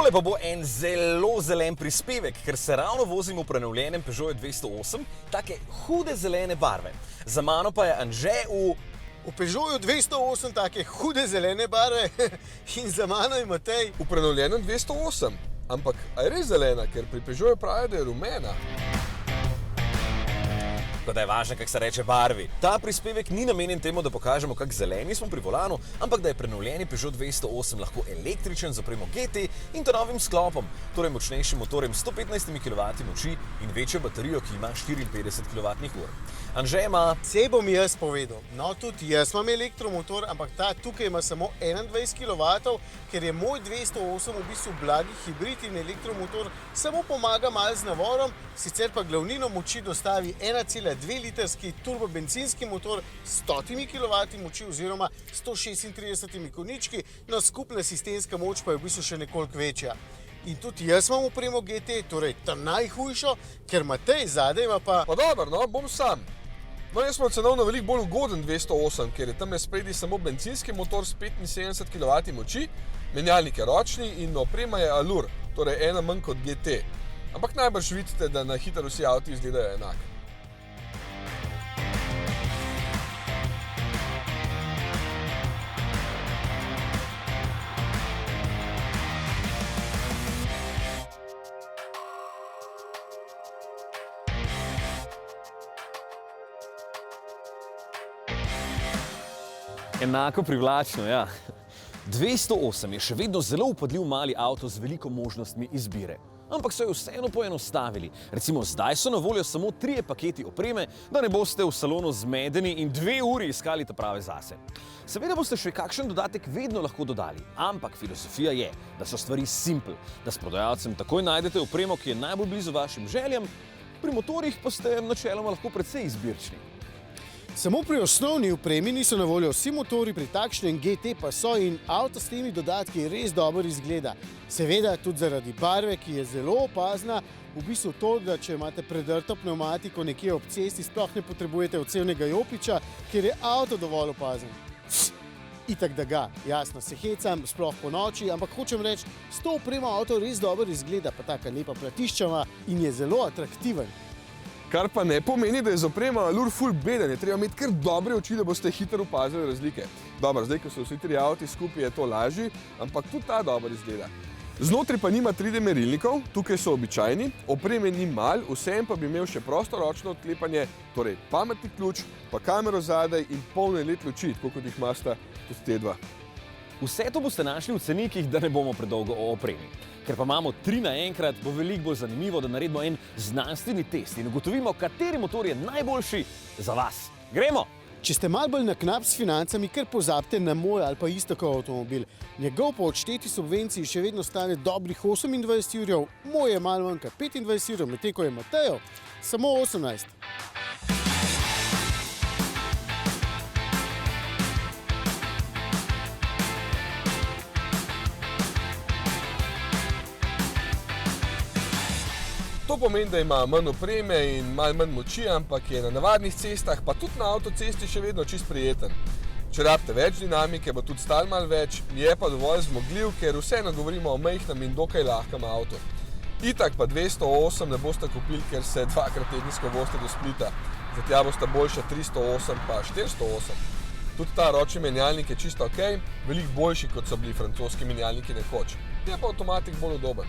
Tole pa bo en zelo zelen prispevek, ker se ravno vozim v prenovljenem Peugeotu 208, take hude zelene barve. Za mano pa je Anže V Peugeotu 208 take hude zelene barve in za mano je Matej. V prenovljenem 208, ampak a je res zelena, ker pri Peugeotu pravijo, da je rumena. Tako da je važno, kako se reče barvi. Ta prispevek ni namenjen temu, da pokažemo, kako zeleni smo pri volanu, ampak da je prenovljeni Peugeot 208 lahko električen z opremo GT in to novim sklopom, torej močnejšim motorjem 115 kW moči in večjo baterijo, ki ima 54 kWh. Anže ima... Sej bom jaz povedal. No, tudi jaz imam elektromotor, ampak ta tukaj ima samo 21 kW, ker je moj 208 v bistvu blagi hibrid in elektromotor samo pomaga malo z navorom, sicer pa glavnino moči dostavi 1,2-litrski turbobencinski motor s 100 kW moči oziroma 136 konjički, no skupna sistemska moč pa je v bistvu še nekoliko večja. In tudi jaz imam opremo GT, torej ta najhujšo, ker Matej zadaj ima pa... Pa dobro, no, bom sam. No, jaz sem cenovno veliko bolj ugoden 208, ker je tam spredi samo bencinski motor s 75 kW moči, menjalnik je ročni in oprema je Allure, torej ena manj kot GT. Ampak najbrž vidite, da na hitro vsi avti izgledajo enako. Enako privlačno, ja. 208 je še vedno zelo vpadljiv mali avto z veliko možnostmi izbire. Ampak so jo vseeno poenostavili. Recimo, zdaj so na voljo samo 3 paketi opreme, da ne boste v salonu zmedeni in 2 uri iskali ta prave zase. Seveda boste še kakšen dodatek vedno lahko dodali, ampak filozofija je, da so stvari simple, da s prodajalcem takoj najdete opremo, ki je najbolj blizu vašim željam, pri motorjih pa ste načeloma lahko precej izbirčni. Samo pri osnovni opremi niso na voljo vsi motori, pri takšnem GT pa so in avto s temi dodatki res dobro izgleda. Seveda tudi zaradi barve, ki je zelo opazna, v bistvu to, da če imate predrto pnevmatiko nekje ob cesti, sploh ne potrebujete odsevnega jopiča, ker je avto dovolj opazen. Itak da ga, jasno, se hecam, sploh po noči, ampak hočem reči, s to opremo avto res dobro izgleda, pa taka lepa platiščava in je zelo atraktiven. Kar pa ne pomeni, da je z oprema Allure ful beden, je treba imeti kar dobre oči, da boste hitro opazili razlike. Dobro, zdaj, ko so vsi 3 avti skupaj, je to lažji, ampak tudi ta dobro izgleda. Znotraj pa nima 3D merilnikov, tukaj so običajni, opreme ni mal, vsem pa bi imel še prostoročno odklepanje, torej pametni ključ, pa kamero zadaj in polne let luči, tako kot jih imata tudi te dva. Vse to boste našli v cenikih, da ne bomo predolgo o opremi. Ker pa imamo 3 naenkrat, bo veliko bolj zanimivo, da naredimo en znanstveni test in ugotovimo, kateri motor je najboljši za vas. Gremo! Če ste malo bolj na knap s financami, kar pozabite na moj ali pa Iztokov avtomobil. Njegov po odšteti subvenciji še vedno stane dobrih 28 jurjev, moj je malo manj kot 25 jurjev, medtem ko je Matejo samo 18. To pomeni, da ima manj opreme in malo manj moči, ampak je na navadnih cestah, pa tudi na avtocesti še vedno čist prijeten. Če rabite več dinamike, bo tudi stal malo več, je pa dovolj zmogljiv, ker vseeno govorimo o majhnem in dokaj lahkem avtu. Itak pa 208 ne boste kupili, ker se 2-krat tedensko vozite do Splita. Za tja boste boljša 308 pa 408. Tudi ta ročni menjalnik je čisto okej, veliko boljši, kot so bili francoski menjalniki nekoč. Je pa avtomatik bolj udoben.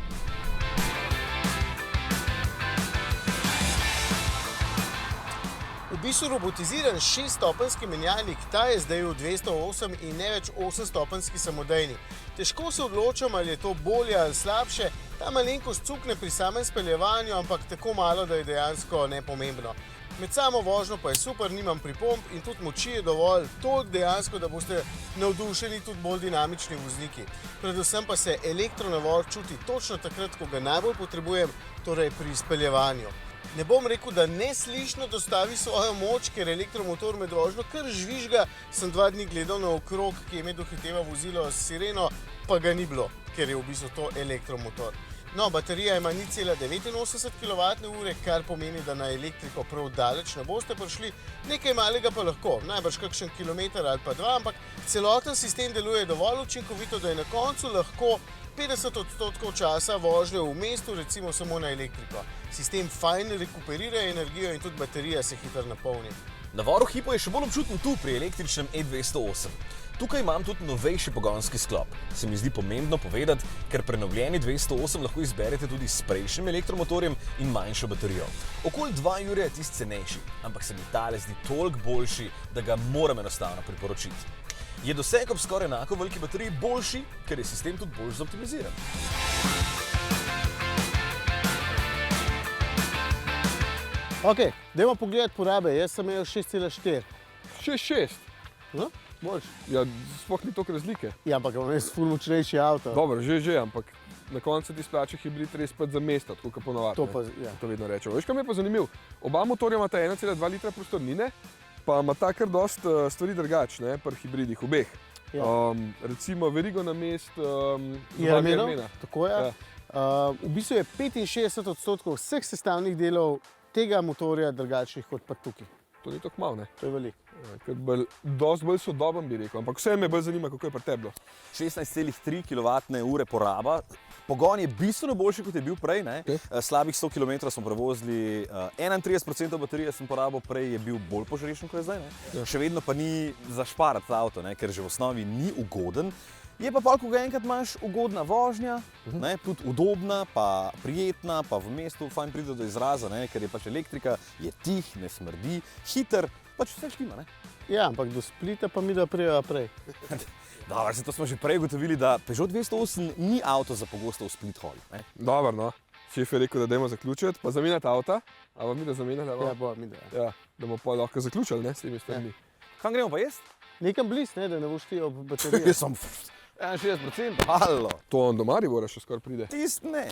V bistvu robotiziran 6-stopenjski menjalnik, ta je zdaj v 208 in ne več 8-stopenjski samodejni. Težko se odločam, ali je to bolje ali slabše, ta malenkost cukne pri samem speljevanju, ampak tako malo, da je dejansko nepomembno. Med samo vožnjo pa je super, nimam pripomb in tudi moči je dovolj, toliko dejansko, da boste navdušeni tudi bolj dinamični vozniki. Predvsem pa se elektronavor čuti točno takrat, ko ga najbolj potrebujem, torej pri speljevanju. Ne bom rekel, da neslišno dostavi svojo moč, ker elektromotor med vožnjo kar žvižga. Sem 2 dni gledal na okrog, ki je me dohiteva vozilo s sireno, pa ga ni bilo, ker je v bistvu to elektromotor. No, baterija ima 0,89 kWh, kar pomeni, da na elektriko prav daleč ne boste prišli, nekaj malega pa lahko, najbrž kakšen kilometer ali pa dva, ampak celoten sistem deluje dovolj učinkovito, da je na koncu lahko 50% časa vožnje v mestu, recimo samo na elektriko. Sistem fajn rekuperira energijo in tudi baterija se hitro napolni. Navor v hipu je še bolj občuten tu pri električnem E208. Tukaj imam tudi novejši pogonski sklop. Se mi zdi pomembno povedati, ker prenovljeni 208 lahko izberete tudi s prejšnjim elektromotorjem in manjšo baterijo. Okoli 2 jurja je tisti cenejši, ampak se mi tale zdi toliko boljši, da ga moram enostavno priporočiti. Je doseg ob skoraj enako veliki bateriji boljši, ker je sistem tudi bolj zoptimiziran. Ok, dajmo pogledati porabe, jaz sem imel 6,4. 6,6. No, boljši. Ja, sploh ni toliko razlike. Ja, ampak imam jaz ful močnejši avto. Dobro, že, ampak na koncu ti splača hibrid res pa za mesto, tako kot ponovadi. To pa, ja. To vedno rečemo. Veš, kaj mi je pa zanimivo? Oba motorja imata 1,2 litra prostornine, pa ima ta kar dost stvari drugačne pri hibridih obeh. Ja. Recimo verigo na mest Jermena. Tako je. Ja. V bistvu je 65% vseh sestavnih delov tega motorja drugačnih kot pa tukaj. To ni tako malo, ne? To je veliko. Dost bolj sodoben bi rekel, ampak vse me bolj zanima, kako je pri tebi bilo. 16,3 kWh poraba. Pogon je bistveno boljši, kot je bil prej. Okay. Slabih 100 km smo prevozili, 31% baterije sem porabil, prej je bil bolj požrešen, kot je zdaj. Ja. Še vedno pa ni za šparati avto, ker že v osnovi ni ugoden. Je pa ko ga enkrat imaš ugodna vožnja, tudi udobna, pa prijetna, pa v mestu fajn pride do izraza, ker je pač elektrika, je tih, ne smrdi, hiter, pač vse štima. Ja, ampak do Splita pa mi da prijeva prej. Dobro, to smo že prej ugotovili, da Peugeot 208 ni avto za pogosto v Split holi. Dobro, no. Šef je rekel, da dajmo zaključiti, pa zamenjati avta. A bomo mi da zamenjali? Ja, bomo mi da. Ja, da bomo pa lahko zaključili, ne, s temi stvarmi. Kam gremo pa jesti? Nekam bliz, ne, da ne boš ti ob bateriji. Jaz sem 61%, halo. To on do Maribora še skoraj pride. Tist ne.